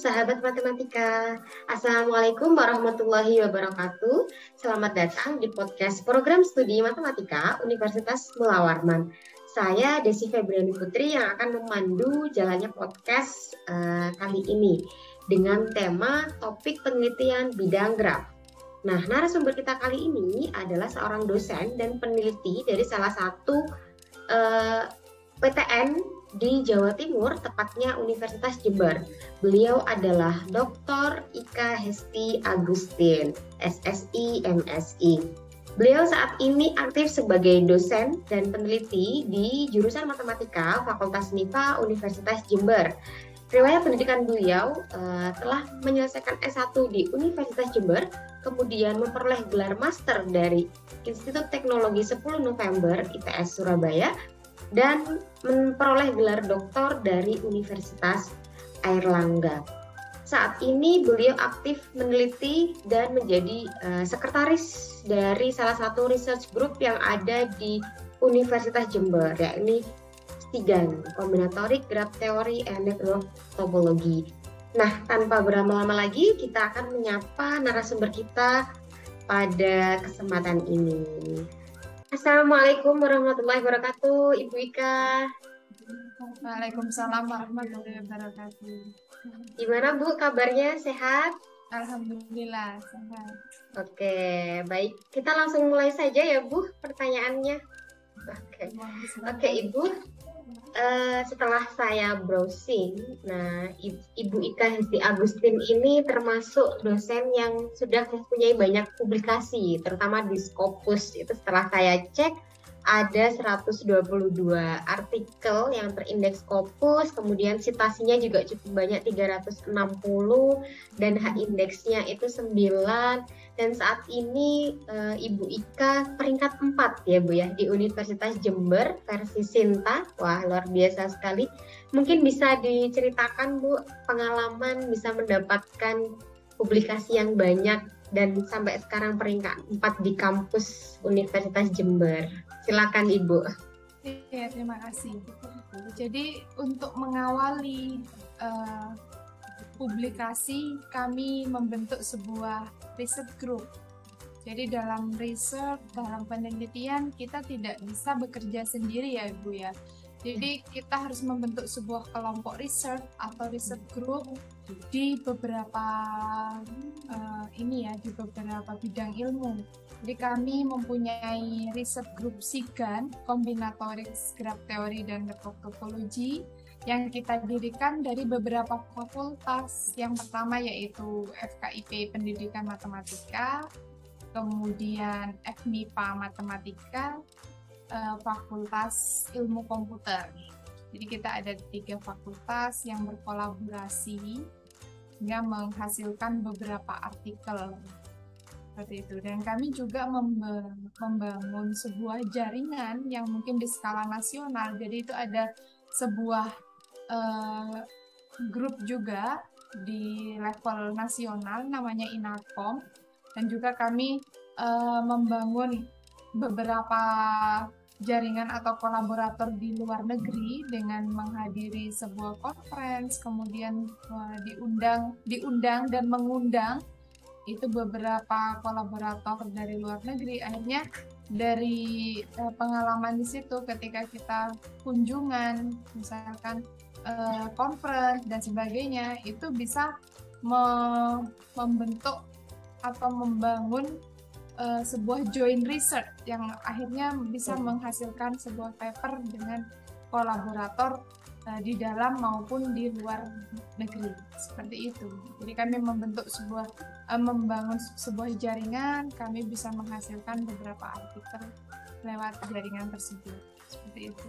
sahabat matematika. Assalamualaikum warahmatullahi wabarakatuh. Selamat datang di podcast program studi matematika Universitas Mula Warman. Saya Desi Febriani Putri yang akan memandu jalannya podcast kali ini dengan tema topik penelitian bidang graf. Nah, narasumber kita kali ini adalah seorang dosen dan peneliti dari salah satu PTN di Jawa Timur, tepatnya Universitas Jember. Beliau adalah Dr. Ika Hesti Agustin, SSI, MSI. Beliau saat ini aktif sebagai dosen dan peneliti di jurusan Matematika Fakultas MIPA Universitas Jember. Riwayat pendidikan beliau telah menyelesaikan S1 di Universitas Jember, kemudian memperoleh gelar master dari Institut Teknologi 10 November ITS Surabaya, dan memperoleh gelar doktor dari Universitas Airlangga. Saat ini beliau aktif meneliti dan menjadi sekretaris dari salah satu research group yang ada di Universitas Jember, yakni STIGAN, Combinatoric Graph Theory and Network Topology. Nah, tanpa berlama-lama lagi, kita akan menyapa narasumber kita pada kesempatan ini. Assalamualaikum warahmatullahi wabarakatuh, Ibu Ika. Waalaikumsalam warahmatullahi wabarakatuh. Gimana Bu, kabarnya sehat? Alhamdulillah sehat. Oke, baik. Kita langsung mulai saja ya Bu, pertanyaannya. Oke Ibu. Setelah saya browsing, nah Ibu Ika Hesti Agustin ini termasuk dosen yang sudah mempunyai banyak publikasi, terutama di Scopus. Itu setelah saya cek, ada 122 artikel yang terindeks Scopus, kemudian citasinya juga cukup banyak, 360, dan H-indeksnya itu 9, dan saat ini Ibu Ika peringkat 4 ya Bu ya, di Universitas Jember versi Sinta. Wah, luar biasa sekali. Mungkin bisa diceritakan Bu, pengalaman bisa mendapatkan publikasi yang banyak dan sampai sekarang peringkat 4 di kampus Universitas Jember. Silakan Ibu. Iya, terima kasih. Jadi untuk mengawali publikasi, kami membentuk sebuah riset group. Jadi dalam riset, dalam penelitian, kita tidak bisa bekerja sendiri ya Ibu ya. Jadi kita harus membentuk sebuah kelompok riset atau riset group di beberapa di beberapa bidang ilmu. Jadi kami mempunyai riset group SIGAN, Combinatoric Graph Theory dan Network Topology, yang kita dirikan dari beberapa fakultas. Yang pertama yaitu FKIP Pendidikan Matematika, kemudian FMIPA Matematika, Fakultas Ilmu Komputer. Jadi kita ada 3 fakultas yang berkolaborasi hingga menghasilkan beberapa artikel seperti itu. Dan kami juga membangun sebuah jaringan yang mungkin di skala nasional. Jadi itu ada sebuah grup juga di level nasional namanya INACOM, dan juga kami membangun beberapa jaringan atau kolaborator di luar negeri dengan menghadiri sebuah conference, kemudian diundang dan mengundang itu beberapa kolaborator dari luar negeri. Akhirnya dari pengalaman di situ, ketika kita kunjungan, misalkan conference dan sebagainya, itu bisa membentuk atau membangun sebuah joint research yang akhirnya bisa menghasilkan sebuah paper dengan kolaborator di dalam maupun di luar negeri, seperti itu. Jadi kami membangun sebuah jaringan, kami bisa menghasilkan beberapa artikel lewat jaringan tersebut, seperti itu.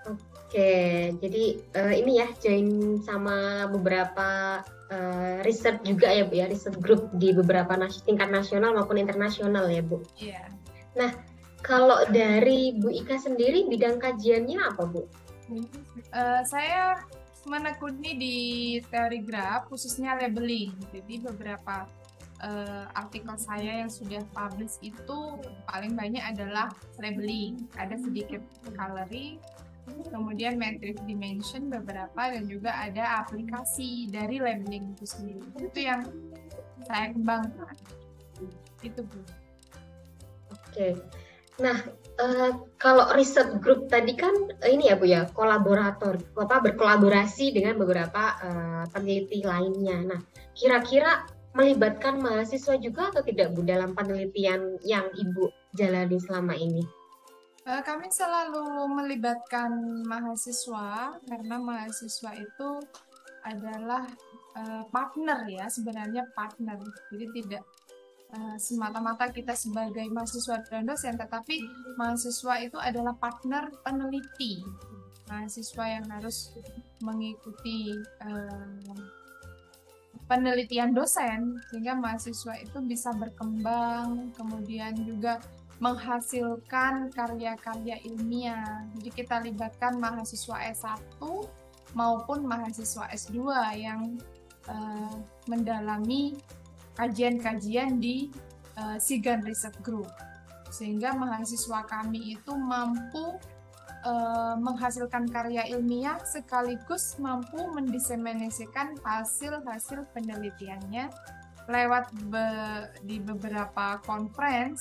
Oke, jadi ini ya, join sama beberapa riset juga ya Bu ya, riset grup di beberapa tingkat nasional maupun internasional ya Bu. Iya. Nah, kalau dari Bu Ika sendiri bidang kajiannya apa Bu? Saya menekuni di teori graf, khususnya labeling. Jadi beberapa artikel saya yang sudah publish itu paling banyak adalah labeling. Ada sedikit coloring, kemudian metric dimension beberapa, dan juga ada aplikasi dari labeling itu sendiri. Itu yang saya kembangkan. Itu Bu. Oke. Nah, kalau riset group tadi kan ini ya Bu ya, berkolaborasi dengan beberapa peneliti lainnya. Nah, kira-kira melibatkan mahasiswa juga atau tidak Bu dalam penelitian yang Ibu jalani selama ini? Kami selalu melibatkan mahasiswa karena mahasiswa itu adalah partner ya, sebenarnya partner. Jadi tidak semata-mata kita sebagai mahasiswa dan dosen, tetapi mahasiswa itu adalah partner peneliti. Mahasiswa yang harus mengikuti penelitian dosen sehingga mahasiswa itu bisa berkembang, kemudian juga menghasilkan karya-karya ilmiah. Jadi kita libatkan mahasiswa S1 maupun mahasiswa S2 yang mendalami kajian-kajian di SIGAN Research Group, sehingga mahasiswa kami itu mampu menghasilkan karya ilmiah sekaligus mampu mendiseminasikan hasil-hasil penelitiannya lewat di beberapa conference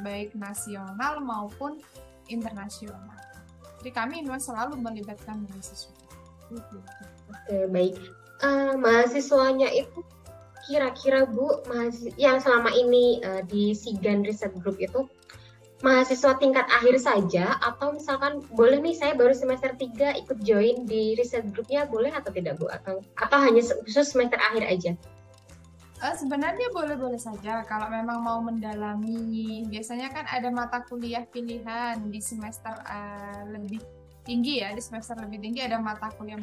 baik nasional maupun internasional. Jadi kami memang selalu melibatkan mahasiswa. Oke, baik. Mahasiswanya itu kira-kira Bu, yang selama ini di SIGAN Research Group itu mahasiswa tingkat akhir saja, atau misalkan boleh nih saya baru semester 3 ikut join di research groupnya, boleh atau tidak Bu? Atau hanya khusus semester akhir aja? Sebenarnya boleh-boleh saja kalau memang mau mendalami. Biasanya kan ada mata kuliah pilihan di semester lebih tinggi ya, di semester lebih tinggi ada mata kuliah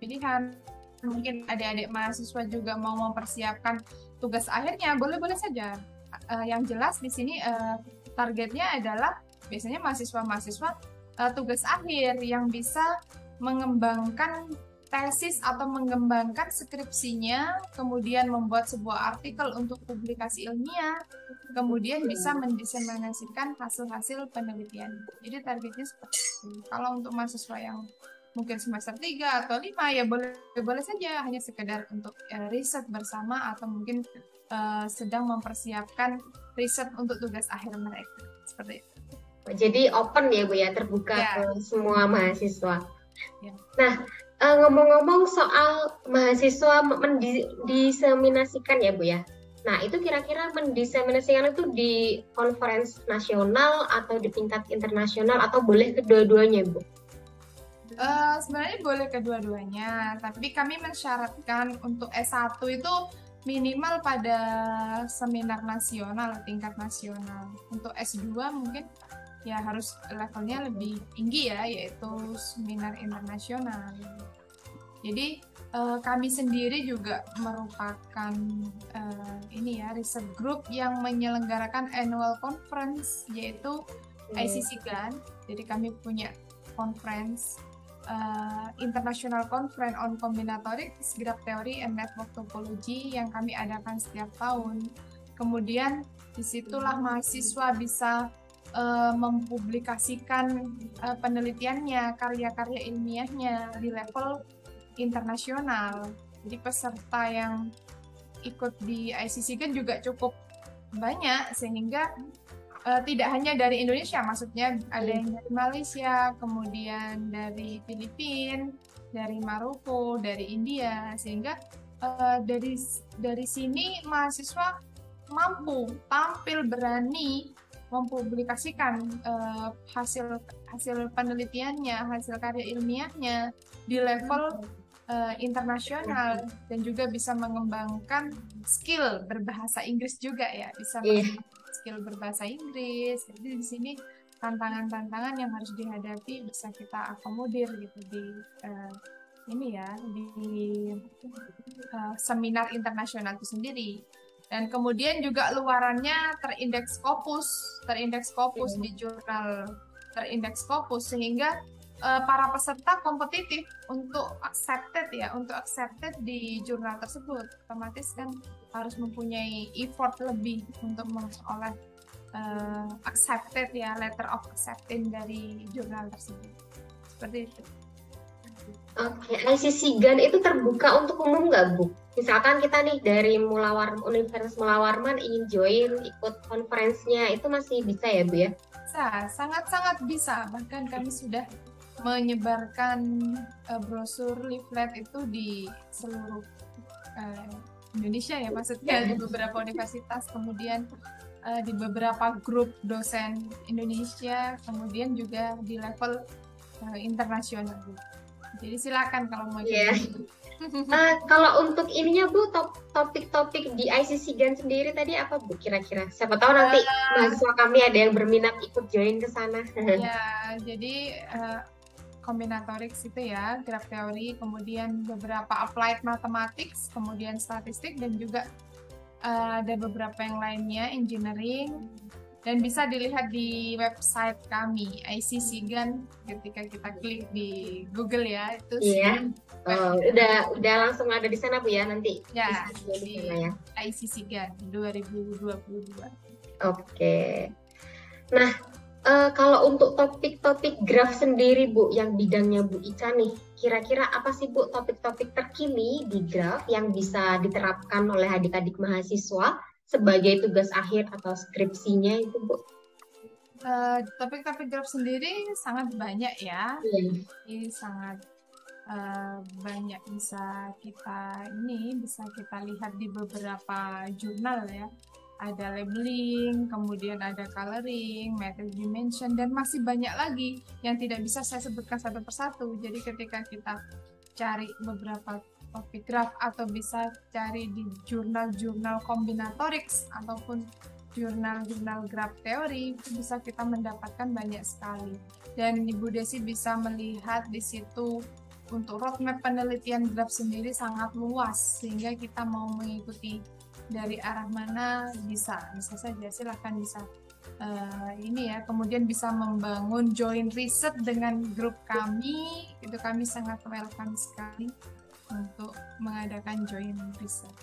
pilihan. Mungkin adik-adik mahasiswa juga mau mempersiapkan tugas akhirnya, boleh-boleh saja. Yang jelas di sini targetnya adalah biasanya mahasiswa-mahasiswa tugas akhir yang bisa mengembangkan tesis atau mengembangkan skripsinya, kemudian membuat sebuah artikel untuk publikasi ilmiah, kemudian bisa mendiseminasikan hasil-hasil penelitian. Jadi targetnya seperti itu. Kalau untuk mahasiswa yang mungkin semester 3 atau 5 ya boleh saja hanya sekedar untuk riset bersama, atau mungkin sedang mempersiapkan riset untuk tugas akhir mereka. Seperti itu. Jadi open ya Bu ya, terbuka ke semua mahasiswa. Ya. Nah, ngomong-ngomong soal mahasiswa mendiseminasikan ya Bu ya. Nah, itu kira-kira mendiseminasikan itu di konferensi nasional atau di tingkat internasional, atau boleh kedua-duanya Bu? Sebenarnya boleh kedua-duanya, tapi kami mensyaratkan untuk S1 itu minimal pada seminar nasional, tingkat nasional. Untuk S2 mungkin ya harus levelnya lebih tinggi ya, yaitu seminar internasional. Jadi kami sendiri juga merupakan research group yang menyelenggarakan annual conference, yaitu ICCGAN. Jadi kami punya conference, International Conference on Combinatorics, Graph Theory and Network Topology yang kami adakan setiap tahun. Kemudian disitulah mahasiswa bisa mempublikasikan penelitiannya, karya-karya ilmiahnya di level internasional. Jadi peserta yang ikut di ICC kan juga cukup banyak, sehingga tidak hanya dari Indonesia, maksudnya ada yang dari Malaysia, kemudian dari Filipina, dari Maroko, dari India, sehingga dari sini mahasiswa mampu tampil berani mempublikasikan hasil penelitiannya, hasil karya ilmiahnya di level internasional, dan juga bisa mengembangkan skill berbahasa Inggris juga ya, bisa skill berbahasa Inggris. Jadi di sini tantangan-tantangan yang harus dihadapi bisa kita akomodir gitu di seminar internasional itu sendiri. Dan kemudian juga luarannya terindeks Scopus di jurnal terindeks Scopus, sehingga para peserta kompetitif untuk accepted di jurnal tersebut. Otomatis kan harus mempunyai effort lebih untuk memperoleh letter of acceptance dari jurnal tersebut. Seperti itu. Oke, ICC GAN itu terbuka untuk umum nggak, Bu? Misalkan kita nih dari Universitas Mula Warman ingin join, ikut konferensinya, itu masih bisa ya, Bu ya? Bisa, sangat-sangat bisa. Bahkan kami sudah menyebarkan brosur leaflet itu di seluruh Indonesia ya, maksudnya di beberapa universitas, kemudian di beberapa grup dosen Indonesia, kemudian juga di level internasional. Jadi silakan kalau mau coba. Kalau untuk ininya Bu, topik-topik di ICC GAN sendiri tadi apa Bu kira-kira? Siapa tahu nanti mahasiswa kami ada yang berminat ikut join ke sana. Ya, jadi combinatorics itu ya, graph theory, kemudian beberapa applied mathematics, kemudian statistik, dan juga ada beberapa yang lainnya, engineering. Dan bisa dilihat di website kami, ICC GAN, ketika kita klik di Google ya, itu udah langsung ada di sana Bu ya nanti. Ya, di sana, ya. ICC GAN 2022. Oke. Nah, kalau untuk topik-topik graf sendiri Bu, yang bidangnya Bu Ika nih, kira-kira apa sih Bu topik-topik terkini di graf yang bisa diterapkan oleh adik-adik mahasiswa sebagai tugas akhir atau skripsinya itu Bu? Topik-topik graf sendiri sangat banyak ya. Ini sangat banyak bisa kita lihat di beberapa jurnal ya. Ada labeling, kemudian ada coloring, matrix dimension, dan masih banyak lagi yang tidak bisa saya sebutkan satu persatu. Jadi ketika kita cari beberapa topik graf atau bisa cari di jurnal-jurnal combinatorics ataupun jurnal-jurnal graph teori, itu bisa kita mendapatkan banyak sekali. Dan Ibu Desi bisa melihat di situ untuk roadmap penelitian graph sendiri sangat luas, sehingga kita mau mengikuti dari arah mana bisa saja, silahkan bisa kemudian bisa membangun joint riset dengan grup kami, itu kami sangat welcome sekali untuk mengadakan joint riset.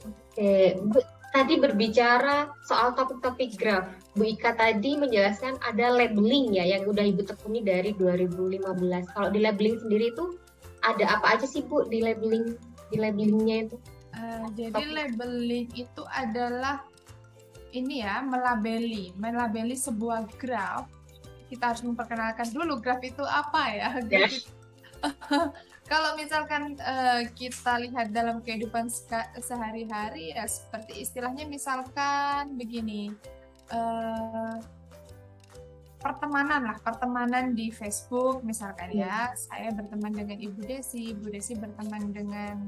Oke, Bu, tadi berbicara soal topik-topik graf, Bu Ika tadi menjelaskan ada labeling ya yang udah Ibu tekuni dari 2015. Kalau di labeling sendiri itu ada apa aja sih Bu di labelingnya itu? Jadi labeling itu adalah melabeli sebuah graf. Kita harus memperkenalkan dulu graf itu apa ya. Kalau misalkan kita lihat dalam kehidupan sehari-hari ya seperti istilahnya misalkan begini, pertemanan di Facebook misalkan ya, saya berteman dengan Ibu Desi berteman dengan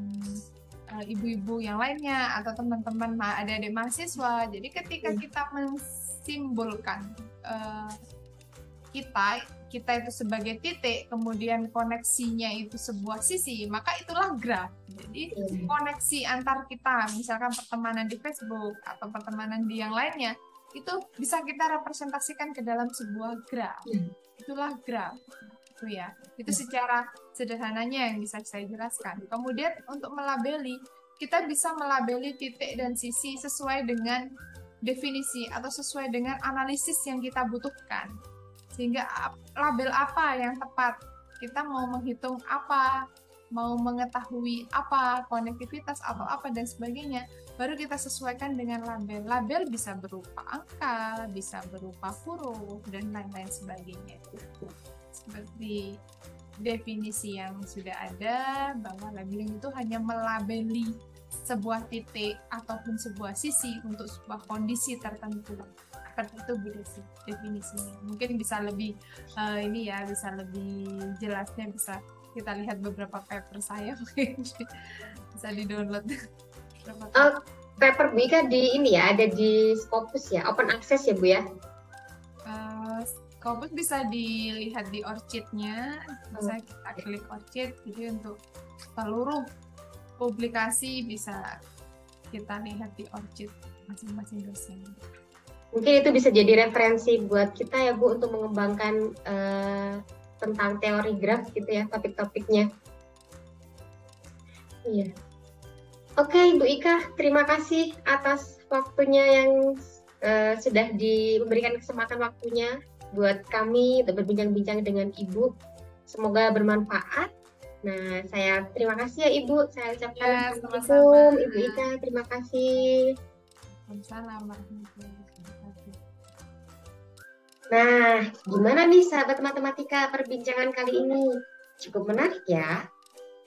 ibu-ibu yang lainnya atau teman-teman adik-adik mahasiswa. Jadi ketika kita mensimbolkan kita itu sebagai titik, kemudian koneksinya itu sebuah sisi, maka itulah graf. Jadi koneksi antar kita, misalkan pertemanan di Facebook atau pertemanan di yang lainnya, itu bisa kita representasikan ke dalam sebuah graf. Itulah graf. Itu secara sederhananya yang bisa saya jelaskan. Kemudian untuk melabeli, kita bisa melabeli titik dan sisi sesuai dengan definisi atau sesuai dengan analisis yang kita butuhkan. Sehingga label apa yang tepat, kita mau menghitung apa, mau mengetahui apa, konektivitas atau apa dan sebagainya, baru kita sesuaikan dengan label. Label bisa berupa angka, bisa berupa huruf, dan lain-lain sebagainya. Seperti definisi yang sudah ada, bahwa labeling itu hanya melabeli sebuah titik ataupun sebuah sisi untuk sebuah kondisi tertentu. Seperti itu Bu Desi definisinya. Mungkin bisa lebih bisa lebih jelasnya bisa kita lihat beberapa paper saya mungkin bisa di-download. Paper Bu Ika ada di Scopus ya, open access ya Bu ya? Scopus bisa dilihat di ORCID-nya, bisa kita klik ORCID, jadi untuk seluruh publikasi bisa kita lihat di ORCID masing-masing dosen. Mungkin itu bisa jadi referensi buat kita ya Bu untuk mengembangkan tentang teori graf gitu ya, topik-topiknya. Iya. Oke, Bu Ika, terima kasih atas waktunya yang sudah diberikan kesempatan waktunya buat kami untuk berbincang-bincang dengan Ibu. Semoga bermanfaat. Nah, saya terima kasih ya Ibu. Saya ucapkan Ya, Assalamualaikum sama-sama. Ibu Ika. Terima kasih. Salam warahmatullahi wabarakatuh. Nah, gimana nih sahabat matematika perbincangan kali ini? Cukup menarik ya.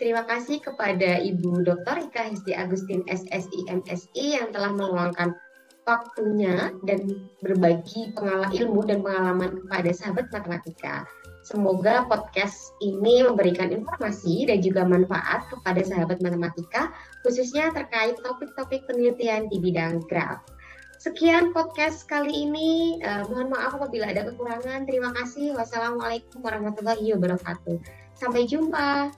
Terima kasih kepada Ibu Dr. Ika Hesti Agustin SSI MSI yang telah meluangkan waktunya dan berbagi ilmu dan pengalaman kepada sahabat matematika. Semoga podcast ini memberikan informasi dan juga manfaat kepada sahabat matematika, khususnya terkait topik-topik penelitian di bidang graf. Sekian podcast kali ini. Mohon maaf apabila ada kekurangan. Terima kasih. Wassalamualaikum warahmatullahi wabarakatuh. Sampai jumpa.